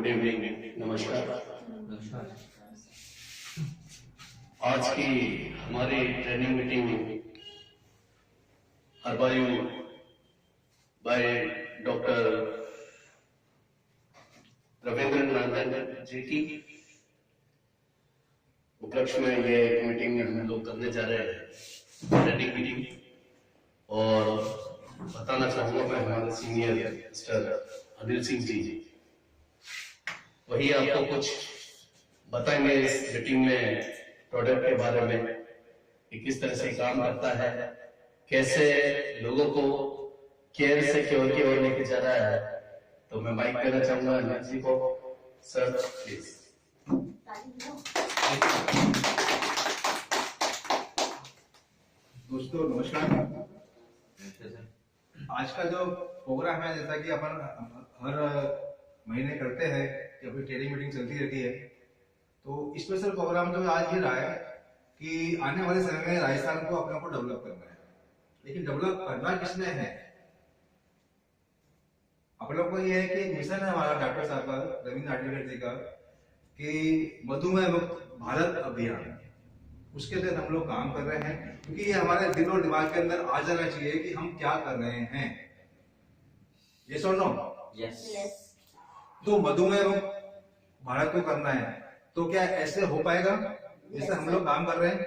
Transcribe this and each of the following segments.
Good evening, नमस्कार। आज की हमारी ट्रेनिंग मीटिंग हरबायू बाय डॉक्टर रविंद्र नारायण जी की उपलक्ष्य में ये मीटिंग हम लोग करने जा रहे हैं, ट्रेनिंग मीटिंग। और बताना चाहूंगा मैं हमारे सीनियर मिस्टर अनिल सिंह जी, वही आपको कुछ बताएंगे इस मीटिंग में प्रोडक्ट के बारे में कि किस तरह से काम करता है, कैसे लोगों को केयर से क्योर की ओर लेके जा रहा है। तो मैं माइक देना चाहूंगा अनिल जी को। Sir please. दोस्तों नमस्कार। आज का जो प्रोग्राम है, जैसा कि अपन हर महीने करते हैं कि अपनी ट्रेनिंग मीटिंग चलती रहती है, तो स्पेशल प्रोग्राम जो आज ये रहा है कि आने वाले समय में राजस्थान को अपने को डेवलप करना है। लेकिन डेवलप करना किसने है? आप लोग को ये है कि मिशन है हमारा डॉक्टर साहब का, रविंद्र नारायण जी का, कि मधुमेह मुक्त भारत अभियान। उसके तहत हम लोग काम कर रहे हैं, क्योंकि ये हमारे दिल और दिमाग के अंदर आ जाना चाहिए कि हम क्या कर रहे हैं। यस और नो? यस। तो मधुमेह भारत को करना है, तो क्या ऐसे हो पाएगा जैसे हम लोग काम कर रहे हैं?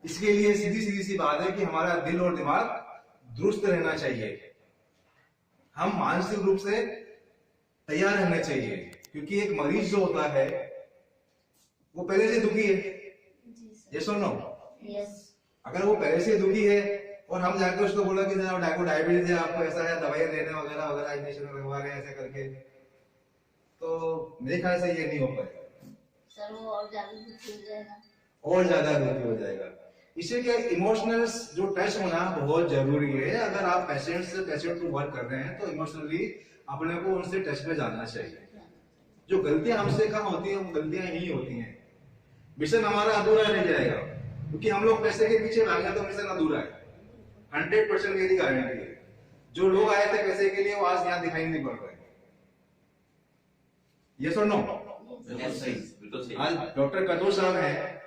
इसके लिए सीधी सी बात है कि हमारा दिल और दिमाग दुरुस्त रहना चाहिए, हम मानसिक रूप से तैयार रहना चाहिए। क्योंकि एक मरीज जो होता है वो पहले से दुखी है। यस और नो? यस। अगर वो पहले से दुखी है और हम जाकर उसको बोला कि आपको डायबिटीज है, आपको ऐसा है, दवाइयां देने वगैरह वगैरह, इंजेक्शन लगवा रहे हैं ऐसे करके, तो मेरे ख्याल से ये नहीं हो पाएगा सर। वो और ज्यादा दुखी हो जाएगा, और ज्यादा दुखी हो जाएगा। इसलिए इमोशनल जो टच होना बहुत जरूरी है। अगर आप पेशेंट को वर्क कर रहे हैं तो इमोशनली अपने को उनसे टच में जाना चाहिए। जो गलतियां हमसे कम होती है वो गलतियां ही होती हैं। मिशन हमारा अधूरा रह जाएगा, क्योंकि हम लोग पैसे के पीछे भागे तो मिशन अधूरा है। 100% मेरी गारंटी है। जो लोग आए थे पैसे के लिए वो आज यहाँ दिखाई नहीं पड़ रहे। यस और नो? बिल्कुल सही। आज डॉक्टर कटोर साहब हैं,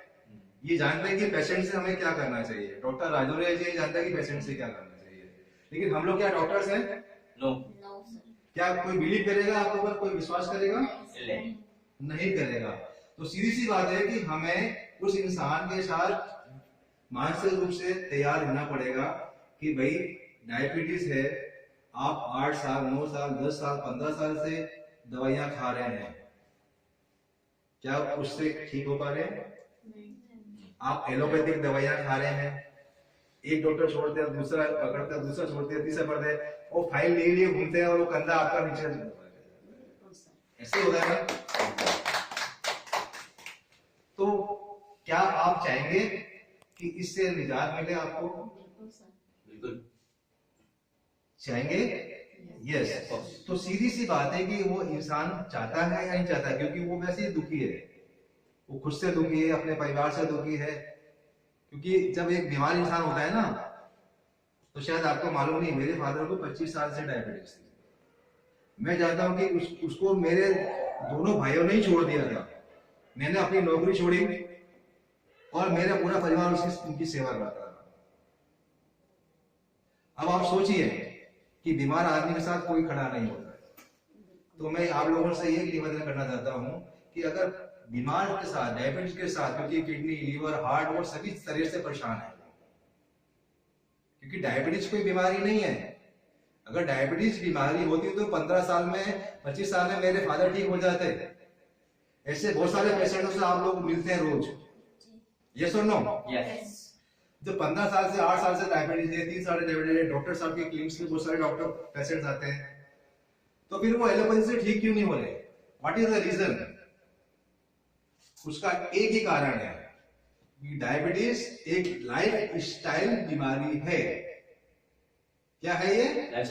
ये जानते हैं कि पेशेंट से हमें क्या करना चाहिए। डॉक्टर राजौरिया जी जानते हैं कि पेशेंट से क्या करना चाहिए। लेकिन हम लोग क्या डॉक्टर्स हैं? No sir. क्या कोई बिलीव करेगा आपके ऊपर? कोई विश्वास करेगा? नहीं करेगा। तो सीधी सी बात है कि हमें उस इंसान के साथ मानसिक रूप से तैयार रहना पड़ेगा कि भाई डायबिटीज है, आप 8 साल 9 साल 10 साल 15 साल से दवाइयां खा रहे हैं, क्या उससे ठीक हो पा रहे हैं? आप एलोपैथिक दवाइयां खा रहे हैं, एक डॉक्टर छोड़ते हैं, दूसरा पकड़ते हैं, दूसरा छोड़ते हैं, तीसरा पढ़ते हैं, वो फाइल ले लिए घूमते हैं और वो कंधा आपका नीचे ऐसे होता है ना? तो क्या आप चाहेंगे कि इससे निजात मिले आपको? बिल्कुल चाहेंगे? यस। तो सीधी सी बात है कि वो इंसान चाहता है या नहीं चाहता, क्योंकि वो वैसे ही दुखी है, वो खुद से दुखी है, अपने परिवार से दुखी है। क्योंकि जब एक बीमार इंसान होता है ना, तो शायद आपको मालूम नहीं, मेरे फादर को 25 साल से डायबिटीज थी। मैं चाहता हूं कि उसको मेरे दोनों भाइयों ने ही छोड़ दिया था। मैंने अपनी नौकरी छोड़ी और मेरा पूरा परिवार उनकी सेवा करता था। अब आप सोचिए कि बीमार आदमी के साथ कोई खड़ा नहीं होता है। तो मैं आप लोगों से ये निवेदन करना चाहता हूं कि अगर बीमार के साथ, डायबिटीज के साथ, क्योंकि किडनी, लीवर, हार्ट और सभी शरीर से परेशान है, क्योंकि डायबिटीज कोई बीमारी नहीं है। अगर डायबिटीज बीमारी होती तो 15 साल में 25 साल में मेरे फादर ठीक हो जाते। ऐसे बहुत सारे पेशेंटों से आप लोग मिलते हैं रोज। यस और नो? यस। जो 15 साल से 8 साल से डायबिटीज है, 3 साल डायबिटीज है, डॉक्टर साहब के क्लिनिक्स में बहुत सारे डॉक्टर पेशेंट्स आते हैं, तो फिर वो एलोपैथी से ठीक क्यों नहीं हो रहे? What is the reason? उसका एक ही कारण है कि डायबिटीज एक लाइफ स्टाइल बीमारी है। क्या है ये? लाइफ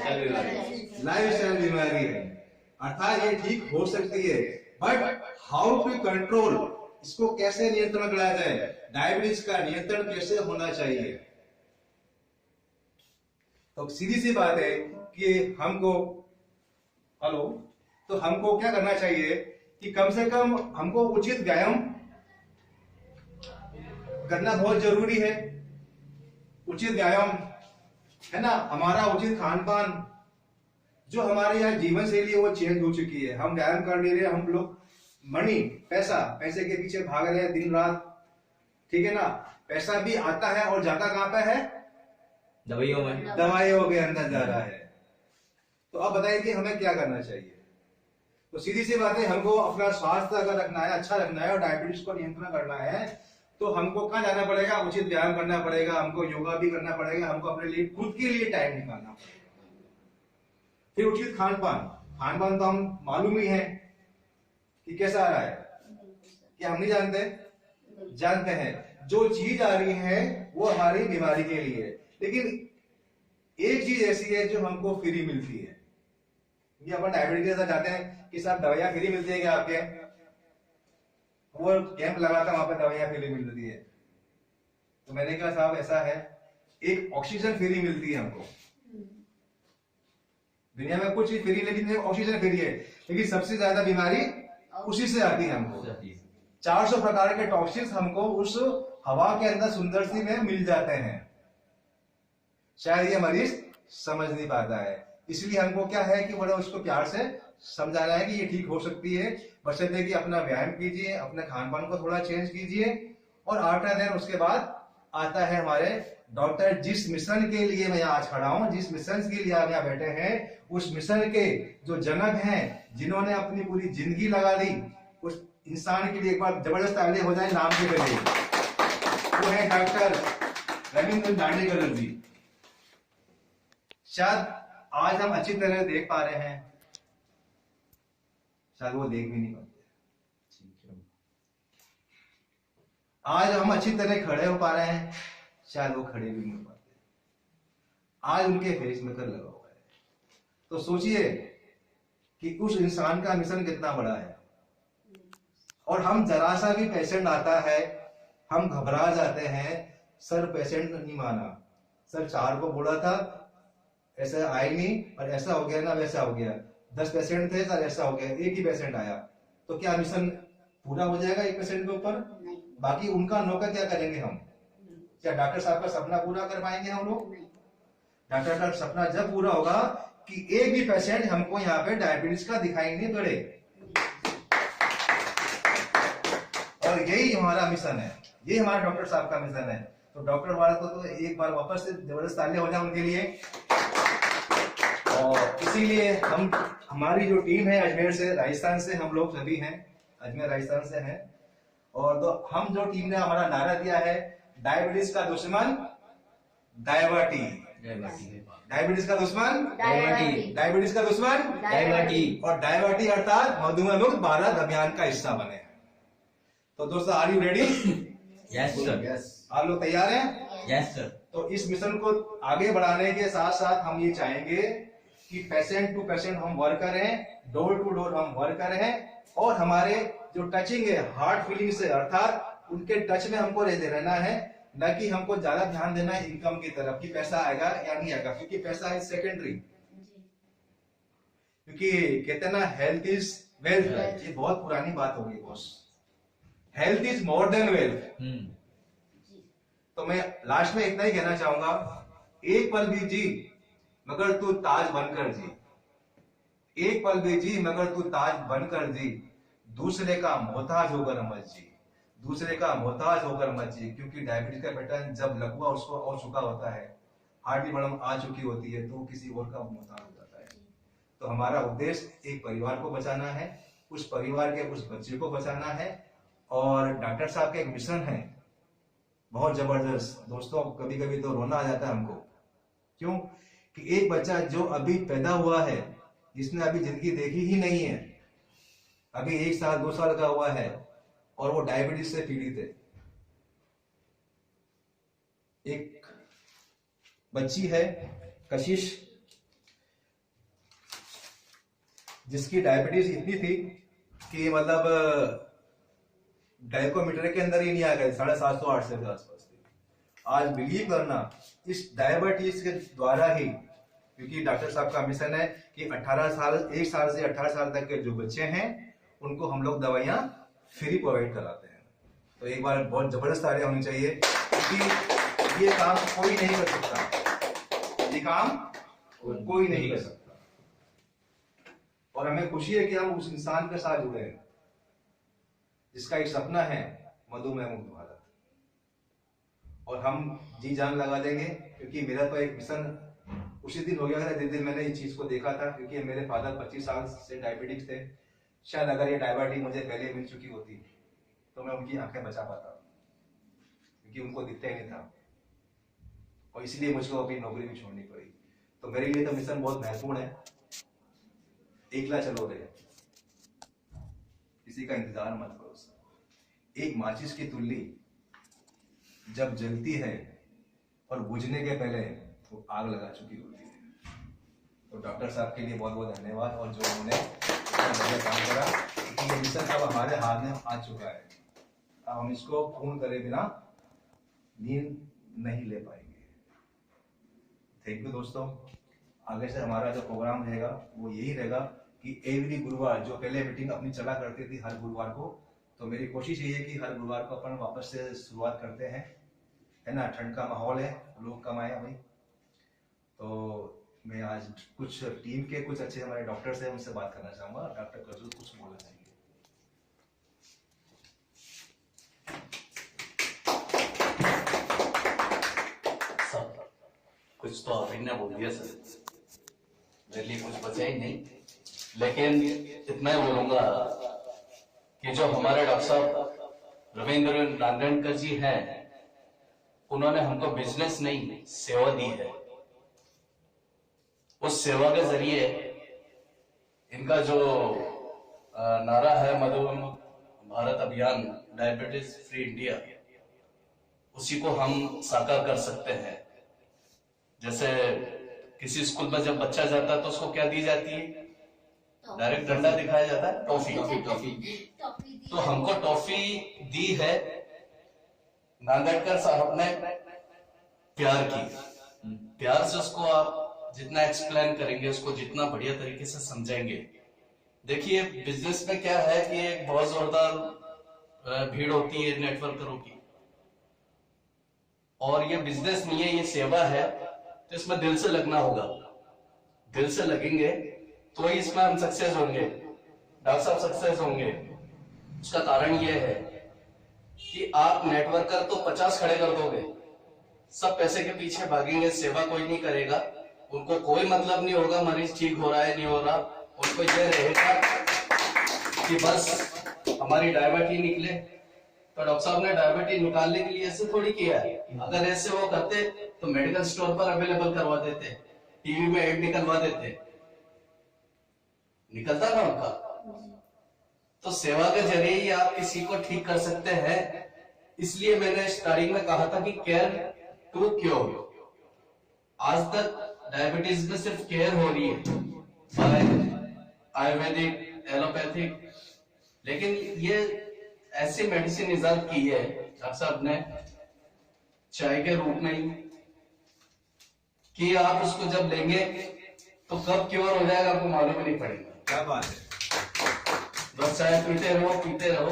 स्टाइल बीमारी है। अर्थात ये ठीक हो सकती है, बट हाउ टू कंट्रोल, इसको कैसे नियंत्रण में लाया जाए? डायबिटीज का नियंत्रण कैसे होना चाहिए? तो सीधी सी बात है कि हमको, हेलो, तो हमको क्या करना चाहिए कि कम से कम हमको उचित व्यायाम करना बहुत जरूरी है। उचित व्यायाम है ना, हमारा उचित खान पान, जो हमारे यहाँ जीवन शैली है वो चेंज हो चुकी है। हम व्यायाम कर नहीं रहे, हम लोग मनी पैसे के पीछे भाग रहे हैं दिन रात, ठीक है ना। पैसा भी आता है और जाता कहां पे है? दवाइयों के अंदर जा रहा है। तो अब बताइए कि हमें क्या करना चाहिए। तो सीधी सी बात है, हमको अपना स्वास्थ्य अगर रखना है, अच्छा रखना है और डायबिटीज को नियंत्रण करना है, तो हमको कहाँ जाना पड़ेगा? उचित व्यायाम करना पड़ेगा, हमको योगा भी करना पड़ेगा, हमको अपने लिए खुद के लिए टाइम निकालना पड़ेगा। फिर उचित खान पान तो हम मालूम ही है कि कैसा आ रहा है, क्या हम नहीं जानते हैं। जो चीज आ रही है वो हमारी बीमारी के लिए है, लेकिन एक चीज ऐसी है जो हमको फ्री मिलती है। ये अपन डायबिटीज के साथ जाते हैं कि साहब दवाइयां फ्री मिलती है क्या आपके? वो कैंप लगा था, वहां पर दवाइयां फ्री मिलती है। तो मैंने कहा साहब ऐसा है, एक ऑक्सीजन फ्री मिलती है हमको। दुनिया में कुछ चीज फ्री, लेकिन ऑक्सीजन फ्री है, लेकिन सबसे ज्यादा बीमारी उसी से आती है हमको। 400 प्रकार के टॉक्सिन्स हमको उस हवा के अंदर सुंदर सी में मिल जाते हैं। शायद ये मरीज समझ नहीं पाता है, इसलिए हमको क्या है कि बड़ा उसको प्यार से समझाना है कि ये ठीक हो सकती है, बशर्ते कि अपना व्यायाम कीजिए, अपने खान पान को थोड़ा चेंज कीजिए। और आफ्टर देन उसके बाद आता है हमारे डॉक्टर, जिस मिशन के लिए मैं आज खड़ा हूं, जिस मिशन के लिए आप यहाँ बैठे हैं, उस मिशन के जो जनक हैं, जिन्होंने अपनी पूरी जिंदगी लगा दी उस इंसान के लिए, एक बार जबरदस्त तालियां हो जाए नाम के लिए, वो है डॉक्टर रविंद्र दांडेकर जी। शायद आज हम अच्छी तरह देख पा रहे हैं, शायद वो देख भी नहीं पाते। आज हम अच्छी तरह खड़े हो पा रहे हैं, शायद वो खड़े भी नहीं हो पाते। आज उनके फेस में कर लगा हुआ है। तो सोचिए कि उस इंसान का मिशन कितना बड़ा है। और हम जरा सा भी पेशेंट आता है, हम घबरा जाते हैं, सर पेशेंट नहीं माना, सर 4 को बोला था, ऐसा आए नहीं, और ऐसा हो गया ना वैसा हो गया। 10 पेशेंट थे सर, ऐसा हो गया, एक ही पेशेंट आया। तो क्या मिशन पूरा हो जाएगा एक पेशेंट के ऊपर? बाकी उनका नौकर क्या करेंगे हम? क्या डॉक्टर साहब का सपना पूरा कर पाएंगे हम लोग? डॉक्टर का सपना जब पूरा होगा कि एक भी पेशेंट हमको यहाँ पे डायबिटीज का दिखाई नहीं पड़े। और यही हमारा मिशन है, ये हमारा डॉक्टर साहब का मिशन है। तो डॉक्टर वाले तो एक बार वापस से जबरदस्त तालियां हो जाए उनके लिए। और इसीलिए हमारी जो टीम है अजमेर से, राजस्थान से, हम लोग सभी हैं, अजमेर राजस्थान से हैं। और तो हम जो टीम ने हमारा नारा दिया है, डायबिटीज का दुश्मन डायबिटीज, डायबिटीज का दुश्मन डायबिटीज का दुश्मन डायबिटीज, और डायबिटीज अर्थात मधुमेह मुक्त भारत अभियान का हिस्सा बने। तो दोस्तों, are you ready? Yes sir, yes. आप लोग तैयार हैं? Yes sir. तो इस मिशन को आगे बढ़ाने के साथ साथ हम ये चाहेंगे कि पेशेंट टू पेशेंट हम वर्क करें, डोर टू डोर हम वर्क करें, और हमारे जो टचिंग है हार्ट फीलिंग से, अर्थात उनके टच में हमको रहना है, न कि हमको ज्यादा ध्यान देना है इनकम की तरफ कि पैसा आएगा या नहीं आएगा, क्योंकि पैसा इज सेकेंडरी। क्योंकि कहते हैं ना, हेल्थ इज वेल्थ, ये बहुत पुरानी बात हो गई boss. Health is more than wealth. तो मैं लास्ट में इतना ही कहना चाहूंगा, एक पल भी जी मगर तू ताज बनकर जी, एक पल भी जी मगर तू ताज बनकर जी, दूसरे का मोहताज होकर मत जी, दूसरे का मोहताज होकर मत जी। क्योंकि डायबिटीज का पैटर्न जब लकवा उसको और चुका होता है, हार्ट की प्रॉब्लम आ चुकी होती है, तो किसी और का मोहताज हो जाता है। तो हमारा उद्देश्य एक परिवार को बचाना है, उस परिवार के उस बच्चे को बचाना है। और डॉक्टर साहब का एक मिशन है बहुत जबरदस्त। दोस्तों, कभी कभी तो रोना आ जाता है हमको। क्यों? कि एक बच्चा जो अभी पैदा हुआ है, जिसने अभी जिंदगी देखी ही नहीं है, अभी 1 साल 2 साल का हुआ है, और वो डायबिटीज से पीड़ित है। एक बच्ची है कशिश, जिसकी डायबिटीज इतनी थी कि मतलब ग्लाइकोमीटर के अंदर ही नहीं आ गए, 750-800 के आसपास थी। आज बिलीव करना, इस डायबिटीज के द्वारा ही क्योंकि डॉक्टर साहब का मिशन है कि 18 साल, 1 साल से 18 साल तक के जो बच्चे हैं उनको हम लोग दवाइयाँ फ्री प्रोवाइड कराते हैं। तो एक बार बहुत जबरदस्त तालियां होनी चाहिए, क्योंकि ये काम कोई नहीं कर सकता, ये काम कोई नहीं कर सकता। और हमें खुशी है कि हम उस इंसान के साथ जुड़े हैं जिसका एक सपना है मधुमेह मुक्त भारत, और हम जी जान लगा देंगे। क्योंकि मेरा तो एक मिशन उसी दिन हो गया था जिस दिन मैंने इस चीज को देखा था, क्योंकि मेरे फादर 25 साल से डायबिटिक्स थे। शायद अगर ये डायबिटीज मुझे पहले मिल चुकी होती तो मैं उनकी आंखें बचा पाता, क्योंकि उनको दिखता ही नहीं था, और इसलिए मुझको अपनी नौकरी भी छोड़नी पड़ी। तो मेरे लिए तो मिशन बहुत महत्वपूर्ण है। एकला चलो रे, किसी का इंतजार मत करो। एक माचिस की तुल्ली जब जलती है और बुझने के पहले वो आग लगा चुकी होती है। तो डॉक्टर साहब के लिए बहुत बहुत धन्यवाद, और जो उन्होंने इतना बढ़िया काम करा, क्योंकि ये मिशन अब हमारे हाथ में आ चुका है। अब हम इसको पूर्ण करे बिना नींद नहीं ले पाएंगे। थैंक यू दोस्तों। आगे से हमारा जो प्रोग्राम रहेगा वो यही रहेगा कि एवरी गुरुवार, जो पहले मीटिंग अपनी चला करती थी हर गुरुवार को, तो मेरी कोशिश यही है कि हर गुरुवार को अपन वापस से शुरुआत करते हैं, है ना। ठंड का माहौल है, लोग कम आए भाई। तो मैं आज कुछ टीम के कुछ अच्छे हमारे डॉक्टर्स हैं, उनसे बात करना चाहूंगा। डॉक्टर कजू कुछ बोलना चाहिए। सर कुछ तो अभी ने बोल दिया सर, मेरे लिए कुछ बचा ही नहीं, लेकिन इतना ही बोलूंगा कि जो हमारे डॉक्टर साहब रविंद्र नारायणकर जी हैं, उन्होंने हमको बिजनेस नहीं सेवा दी है। उस सेवा के जरिए इनका जो नारा है मधुमेह भारत अभियान, डायबिटीज फ्री इंडिया, उसी को हम साकार कर सकते हैं। जैसे किसी स्कूल में जब बच्चा जाता है तो उसको क्या दी जाती है? डायरेक्ट डंडा दिखाया जाता है, टॉफी। तो हमको टॉफी दी है नांदेड़कर साहब ने प्यार की। प्यार से उसको आप जितना एक्सप्लेन करेंगे, उसको जितना बढ़िया तरीके से समझाएंगे। देखिए बिजनेस में क्या है कि एक बहुत जोरदार भीड़ होती है नेटवर्करों की, और ये बिजनेस नहीं है, ये सेवा है। तो इसमें दिल से लगना होगा, दिल से लगेंगे तो ही इसमें हम सक्सेस होंगे, डॉक्टर साहब सक्सेस होंगे। उसका कारण ये है कि आप नेटवर्कर तो 50 खड़े कर दोगे, सब पैसे के पीछे भागेंगे, सेवा कोई नहीं करेगा। उनको कोई मतलब नहीं होगा मरीज ठीक हो रहा है नहीं हो रहा, उनको ये रहेगा कि बस हमारी डायबिटीज निकले। तो डॉक्टर साहब ने डायबिटीज निकालने के लिए ऐसे थोड़ी किया है। अगर ऐसे वो करते तो मेडिकल स्टोर पर अवेलेबल करवा देते, टीवी में एड निकलवा देते, निकलता ना उनका। तो सेवा के जरिए ही आप किसी को ठीक कर सकते हैं। इसलिए मैंने स्टार्टिंग में कहा था कि केयर टू क्योर। आज तक डायबिटीज में सिर्फ केयर हो रही है, आयुर्वेदिक, एलोपैथिक, लेकिन ये ऐसी मेडिसिन इजाद की है डॉक्टर साहब ने चाय के रूप में ही, कि आप उसको जब लेंगे तो कब क्योर हो जाएगा आपको मालूम नहीं पड़ेगा। क्या बात है। बस चाय पीते रहो।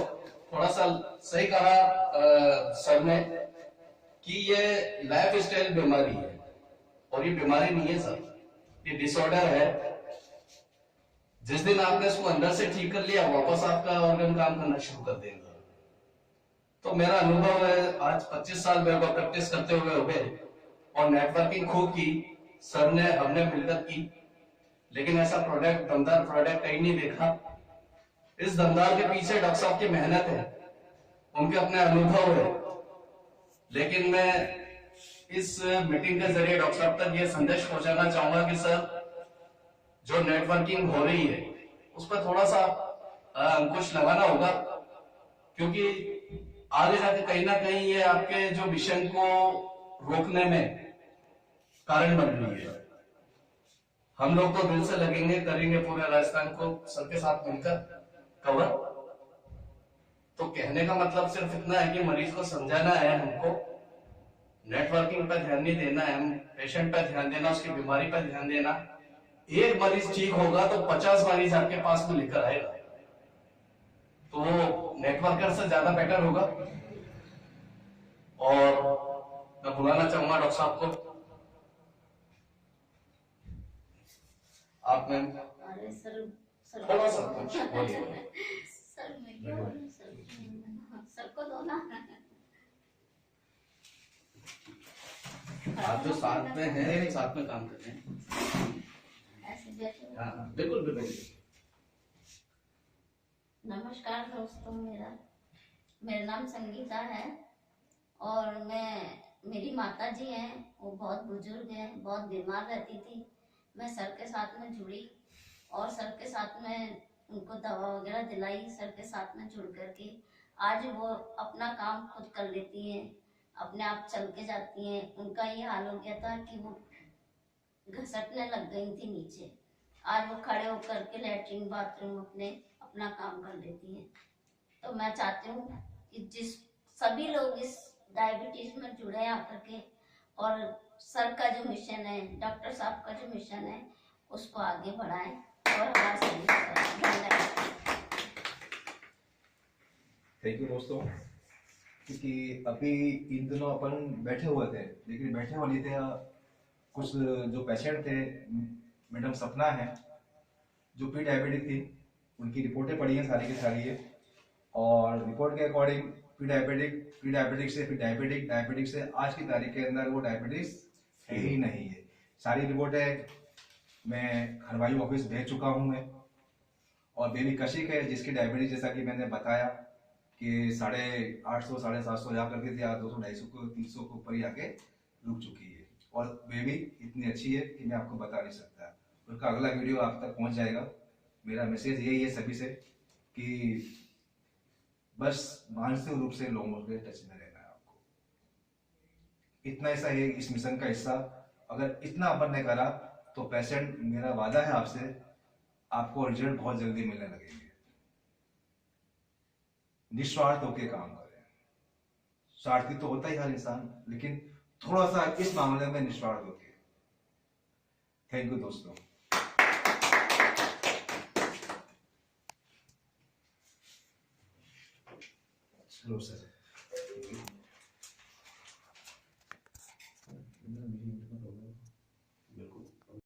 थोड़ा सा सही कहा सर ने कि ये लाइफ स्टाइल बीमारी है, और ये बीमारी नहीं है सर, ये डिसऑर्डर है। जिस दिन आपने इसको अंदर से ठीक कर लिया, वापस आपका ऑर्गन काम करना शुरू कर देगा। तो मेरा अनुभव है, आज 25 साल मेरे को प्रैक्टिस करते हुए हो गए, और नेटवर्किंग खूब की सर ने, हमने मिलकर की, लेकिन ऐसा प्रोडक्ट, दमदार प्रोडक्ट कहीं नहीं देखा। इस दमदार के पीछे डॉक्टर साहब की मेहनत है, उनके अपने अनुभव है। लेकिन मैं इस मीटिंग के जरिए डॉक्टर साहब तक ये संदेश पहुंचाना चाहूंगा कि सर, जो नेटवर्किंग हो रही है उस पर थोड़ा सा अंकुश लगाना होगा, क्योंकि आगे जाके कहीं ना कहीं ये आपके जो मिशन को रोकने में कारण बन रही है। हम लोग तो दिल से लगेंगे, करेंगे पूरे राजस्थान को सर के साथ मिलकर कवर। तो कहने का मतलब सिर्फ इतना है कि मरीज को समझाना है हमको नेटवर्किंग पर ध्यान नहीं देना है, पेशेंट पर ध्यान देना, उसकी बीमारी पर ध्यान देना। एक मरीज ठीक होगा तो 50 मरीज आपके पास में लेकर आएगा, तो वो नेटवर्कर से ज्यादा बेटर होगा। और मैं बुलाना चाहूंगा डॉक्टर साहब को। आप मैम अरे सर थोड़ा सा कुछ बोलिए। सर मैं क्या बोलूं सर को दो ना। आप जो साथ में हैं, साथ में काम कर रहे हैं। ऐसे बैठे हो। हाँ बिल्कुल बिल्कुल। नमस्कार दोस्तों, मेरा नाम संगीता है और मेरी माता जी हैं, वो बहुत बुजुर्ग हैं, बहुत बीमार रहती थी। मैं सर के साथ में जुड़ी और सर के साथ में उनको दवा वगैरह दिलाई, सर के साथ में जुड़ करके आज वो अपना काम खुद कर लेती हैं, अपने आप चल के जाती हैं। उनका ये हाल हो गया था कि वो घसटने लग गई थी नीचे, आज वो खड़े होकर के लैट्रिन बाथरूम अपना काम कर लेती हैं। तो मैं चाहती हूँ कि सभी लोग इस डायबिटीज में जुड़े आकर के और सर का जो मिशन है, डॉक्टर साहब का जो मिशन है, उसको आगे बढ़ाएं और हमारा सहयोग करें। थैंक यू दोस्तों, क्योंकि अभी इन दिनों अपन बैठे हुए थे, लेकिन बैठे हुए नहीं थे। कुछ जो पेशेंट थे, मैडम सपना है जो प्री डायबिटिक थी, उनकी रिपोर्टें पड़ी हैं सारी की सारी है। और रिपोर्ट के अकॉर्डिंग प्री डायबिटिक से फिर डायबिटिक से आज की तारीख के अंदर वो डायबिटीज है ही नहीं है। सारी रिपोर्टें मैं हरवायु ऑफिस भेज चुका हूँ मैं। और बेबी कशिक है जिसकी डायबिटीज जैसा कि मैंने बताया कि 850 750 जा करके थी, आज 200 250 को 300 को ऊपर ही आके रुक चुकी है। और बेबी इतनी अच्छी है कि मैं आपको बता नहीं सकता। उसका अगला वीडियो आप तक पहुंच जाएगा। मेरा मैसेज यही है सभी से कि बस मानसिक रूप से लोगों के टच में रहना है आपको। इतना ऐसा है इस मिशन का हिस्सा। अगर इतना अपन ने करा तो पेशेंट, मेरा वादा है आपसे, आपको रिजल्ट बहुत जल्दी मिलने लगेंगे। निस्वार्थ होकर काम करें। स्वार्थी तो होता ही हर इंसान, लेकिन थोड़ा सा इस मामले में निस्वार्थ होके। थैंक यू दोस्तों। चलो सर।